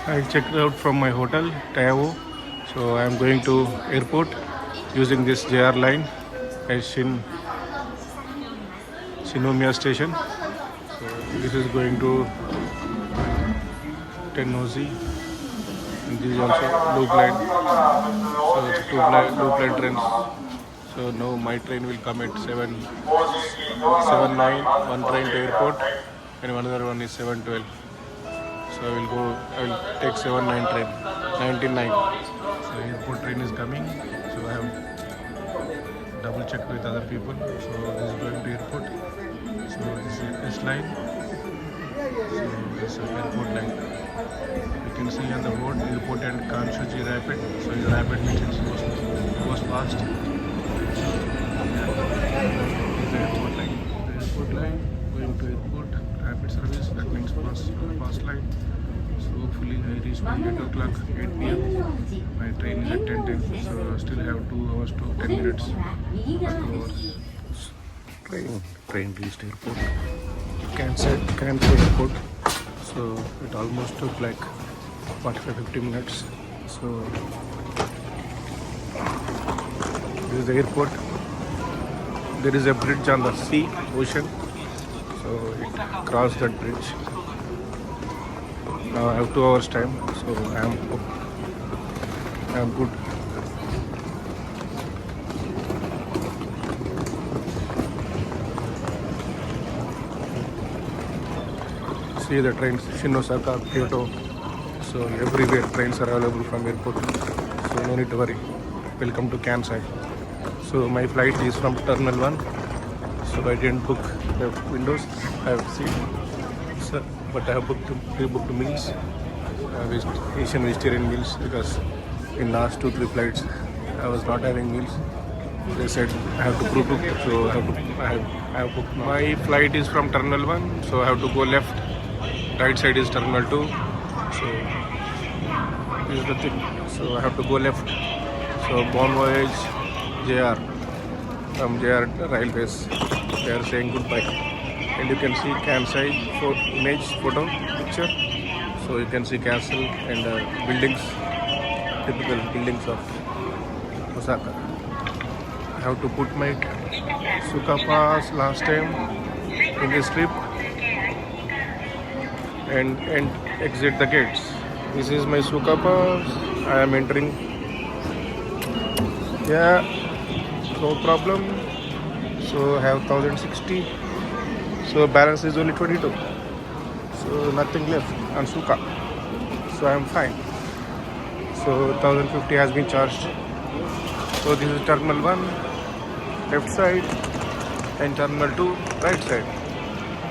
I checked out from my hotel, Taiwo. So I am going to airport using this JR line at Shinomiya station. So this is going to Tennoji, and this is also loop line. So it's loop line trains. So now my train will come at 7:09. One train to airport, and another one is 7:12. So I will take 7:09 train, 19:09. So airport train is coming. So I have double checked with other people. So this is going to airport. So this is S line. So this is airport line. You can see on the board airport and Kanshuji rapid. So it's rapid means it goes fast. This is the airport line. The airport line going to airport rapid service. That means fast line. So hopefully I reach by 8 o'clock, 8 p.m. My train is at 10:10. So still have 2 hours to 10 minutes. 2 hours. Train reached airport. Cancel airport. So it almost took like 45-50 minutes. So this is the airport. There is a bridge on the sea, ocean. So it crossed that bridge. Now I have 2 hours time. So I am good. See the trains, Shinosaka, Kyoto. So everywhere trains are available from airport. So no need to worry. Welcome to Kansai. So my flight is from Terminal 1. So I didn't book the windows. I have seat. So, but I have pre-booked meals. Asian vegetarian meals because in last 2-3 flights I was not having meals. They said I have to pre-book. So I have booked. My flight is from Terminal 1. So I have to go left. Right side is Terminal 2. So this is the thing. So I have to go left. So Bon Voyage JR from JR Railways. They are saying goodbye. And you can see Kansai photo picture. So you can see castle and buildings, typical buildings of Osaka. I have to put my Suka pass last time in this trip and exit the gates. This is my Suka pass. I am entering. Yeah, no problem. So I have 1060. So balance is only 22. So nothing left on Suka. So I am fine. So 1050 has been charged. So this is Terminal 1, left side, and Terminal 2, right side.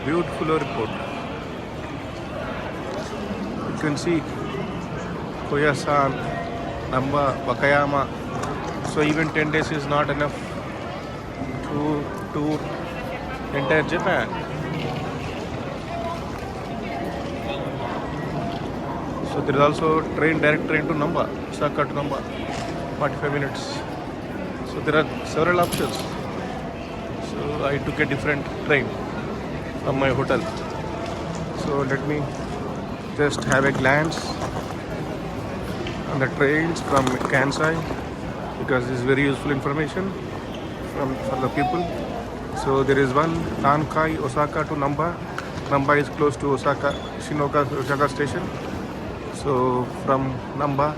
Beautiful airport. You can see Koyasan, Namba, Wakayama. So even 10 days is not enough to tour entire Japan. So there is also direct train to Namba, Osaka to Namba, 45 minutes. So there are several options. So I took a different train from my hotel. So let me just have a glance on the trains from Kansai because this is very useful information for the people. So there is one Nankai Osaka to Namba. Namba is close to Osaka station. So from Namba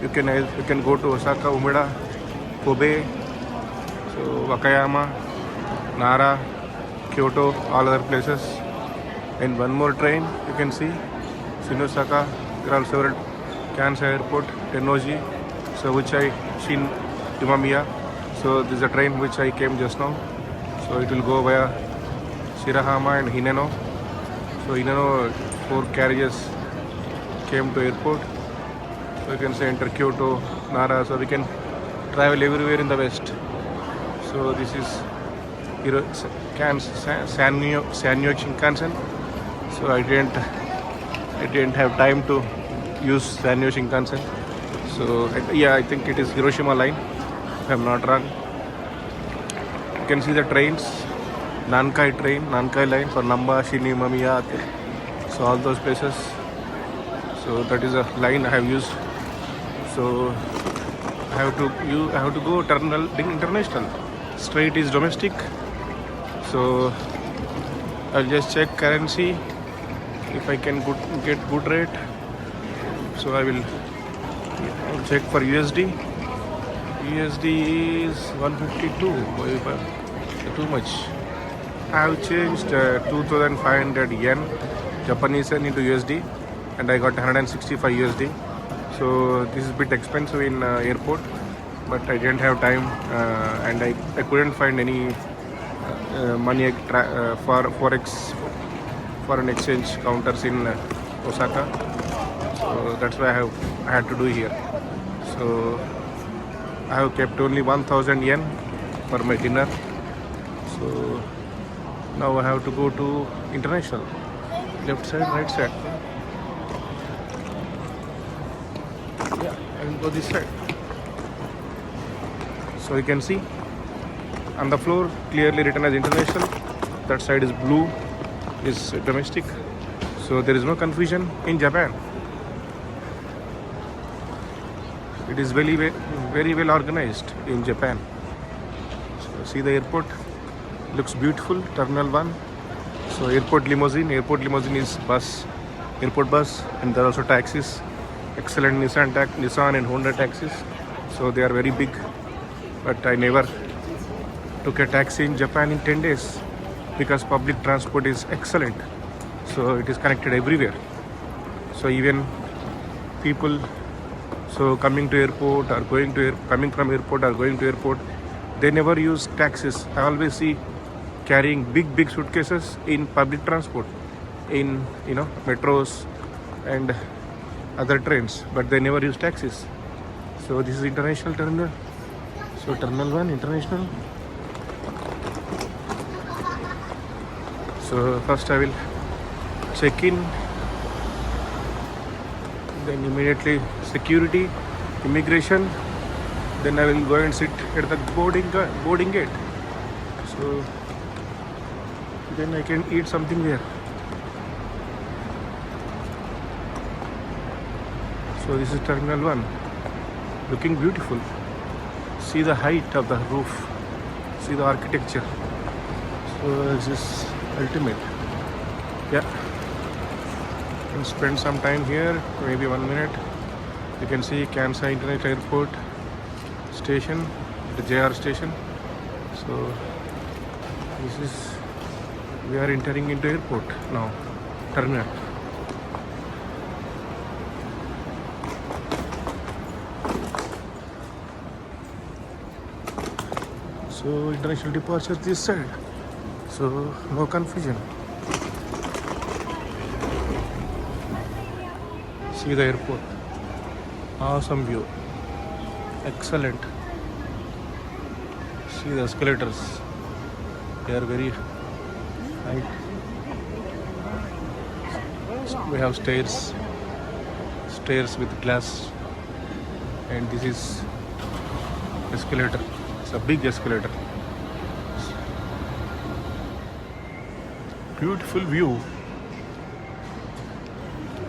you can go to Osaka, Umeda, Kobe, so Wakayama, Nara, Kyoto, all other places. And one more train you can see Shinosaka. There are several Kansai Airport, Tennoji, Savuchai, Shin, Imamiya. So this is a train which I came just now. So it will go via Shirahama and Hineno. So Hineno 4 carriages came to airport. So you can say enter Kyoto, Nara. So we can travel everywhere in the west. So this is Sanyo Shinkansen. So I didn't have time to use Sanyo Shinkansen. So yeah, I think it is Hiroshima line, if I'm not wrong. You can see the trains, Nankai line for Namba, Shin, Imamiya. So all those places. So that is a line I have used. So I have to go terminal international. Straight is domestic. So I'll just check currency if I can get good rate. So I'll check for USD. USD is 152. Too much. I have changed 2,500 yen Japanese yen into USD, and I got 165 USD. So this is a bit expensive in airport, but I didn't have time, and I couldn't find any money for forex foreign exchange counters in Osaka. So that's why I had to do here. So I have kept only 1,000 yen for my dinner. So now I have to go to international. Left side, right side. Yeah, I will go this side. So you can see on the floor clearly written as international. That side is blue, is domestic. So there is no confusion in Japan. It is very well organized in Japan. So see the airport, looks beautiful. Terminal 1. So airport limousine is airport bus, and there are also taxis. Excellent Nissan and Honda taxis. So they are very big. But I never took a taxi in Japan in 10 days because public transport is excellent. So it is connected everywhere. So even people coming to airport or coming from airport or going to airport, they never use taxis. I always see carrying big suitcases in public transport, in metros and other trains, but they never use taxis. So this is international terminal. So terminal 1 international. So first I will check in, then immediately security, immigration, then I will go and sit at the boarding gate. So then I can eat something there. So this is terminal 1, looking beautiful. See the height of the roof, see the architecture. So this is ultimate. Yeah, you can spend some time here, maybe 1 minute. You can see Kansai International Airport station, the JR station. So we are entering into airport now, terminal. So international departure this side. So no confusion. See the airport. Awesome view. Excellent. See the escalators. They are very high. We have stairs with glass, and this is escalator. It's a big escalator. Beautiful view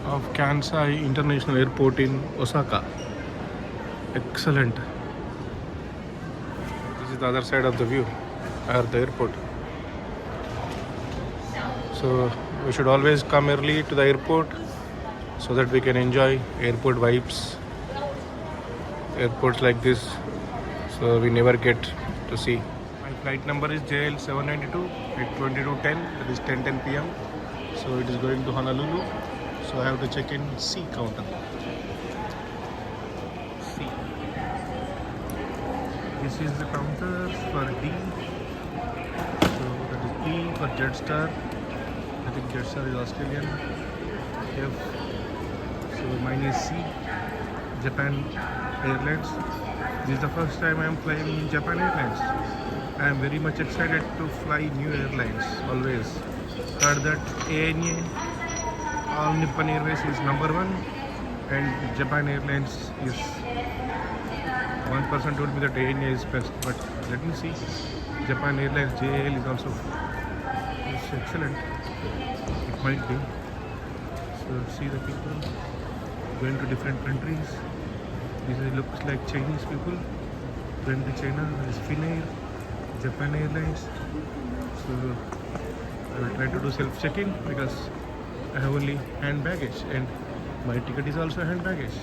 of Kansai International Airport in Osaka. Excellent. This is the other side of the view, or the airport. So we should always come early to the airport so that we can enjoy airport vibes. Airports like this, so we never get to see. My flight number is JL 792 at 22:10. That is 10:10 p.m. So it is going to Honolulu. So I have to check in C counter. C. This is the counter for D. So that is E for Jetstar. I think Jetstar is Australian. F. So mine is C. Japan Airlines. This is the first time I am flying in Japan Airlines. I am very much excited to fly new airlines. Always heard that ANA, All Nippon Airways, is number 1, and Japan Airlines is. One person told me that ANA is best, but let me see. Japan Airlines JAL is also excellent. It might be. So see the people. going to different countries. This looks like Chinese people going to China. There's Finnair, Japan Airlines. So I will try to do self-check-in because I have only hand baggage and my ticket is also hand baggage.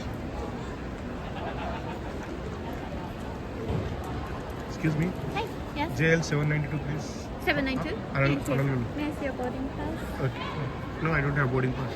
Excuse me. Hi. Yes. JL 792 please. 792. Honolulu. May I see your boarding pass? Okay. No, I don't have boarding pass.